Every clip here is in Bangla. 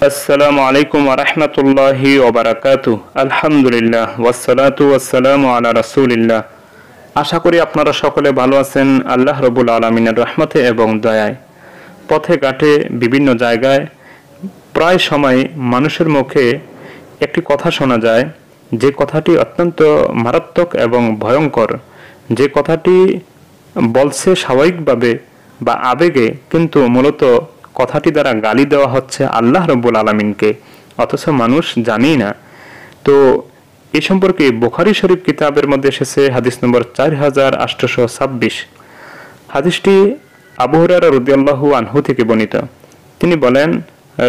আসসালামু আলাইকুম ওয়া রাহমাতুল্লাহি ওয়া বারাকাতুহু। আলহামদুলিল্লাহ ওয়াসসালাতু ওয়াসসালামু আলা রাসূলিল্লাহ। আশা করি আপনারা সকলে ভালো আছেন আল্লাহ রাব্বুল আলামিনের রহমতে এবং দয়ায়। পথে ঘাটে বিভিন্ন জায়গায় প্রায় সময় মানুষের মুখে একটি কথা শোনা যায়, যে কথাটি অত্যন্ত মারাত্মক এবং ভয়ঙ্কর, যে কথাটি বলছে স্বাভাবিকভাবে বা আবেগে, কিন্তু মূলত কথাটি দ্বারা গালি দেওয়া হচ্ছে আল্লাহ রাব্বুল আলামিনকে, অথচ মানুষ জানেই না। তো এই সম্পর্কে বুখারী শরীফ কিতাবের মধ্যে এসেছে হাদিস নম্বর 4826। হাদিসটি আবু হুরায়রা রাদিয়াল্লাহু আনহু থেকে বর্ণিত। তিনি বলেন,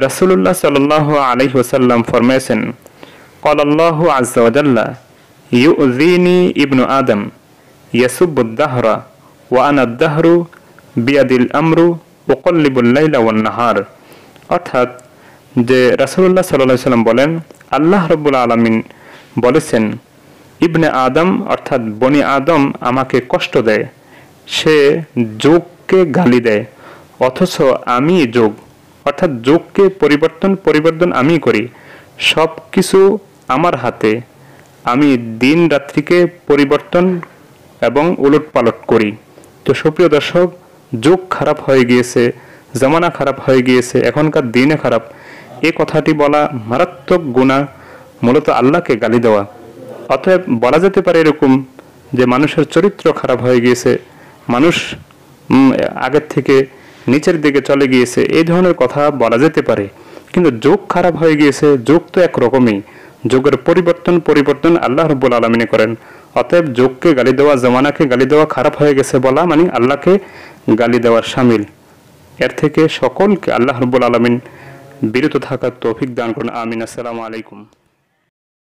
রাসূলুল্লাহ সাল্লাল্লাহু আলাইহি ওয়াসাল্লাম ফরমায়েছেন, ক্বাল আল্লাহু আযজা ওয়া জাল্লা ইউযিনি ইবনু আদম ইয়াসুব্বুদ দাহরা ওয়া আনা আদ-দাহরু বিয়াদিল আমরু উকাল্লিবুল লাইলা ওয়ান নাহার। অর্থাৎ যে রাসূলুল্লাহ সাল্লাল্লাহু আলাইহি ওয়াসাল্লাম বলেন, আল্লাহ রাব্বুল আলামিন বলেছেন, ইবনে আদম অর্থাৎ বনি আদম আমাকে কষ্ট দেয়, সে যোগকে গালি দেয়, অথচ আমি যোগ অর্থাৎ যোগকে পরিবর্তন আমি করি, সব কিছু আমার হাতে, আমি দিন রাত্রিকে পরিবর্তন এবং উলটপালট করি। তো সুপ্রিয় দর্শক, যুগ খারাপ হয়ে গিয়েছে, জামানা খারাপ হয়ে গিয়েছে, এখনকার দিনে খারাপ, এই কথাটি বলা মারাত্মক গুনাহ, মূলত আল্লাহকে গালি দেওয়া। অতএব বলা যেতে পারে এরকম যে মানুষের চরিত্র খারাপ হয়ে গিয়েছে, মানুষ আগের থেকে নিচের দিকে চলে গিয়েছে, এই ধরনের কথা বলা যেতে পারে। কিন্তু যুগ খারাপ হয়ে গিয়েছে, যুগ তো একরকমই, যুগের পরিবর্তন আল্লাহ রাব্বুল আলামিন করেন। অতএব যুগকে গালি দেওয়া, জামানাকে গালি দেওয়া, খারাপ হয়ে গেছে বলা মানে আল্লাহকে গালি দেওয়ার শামিল। এর থেকে সকলকে আল্লাহ রাব্বুল আলামিন বিরত থাকার তৌফিক দান করুন। আমিন। আসসালামু আলাইকুম।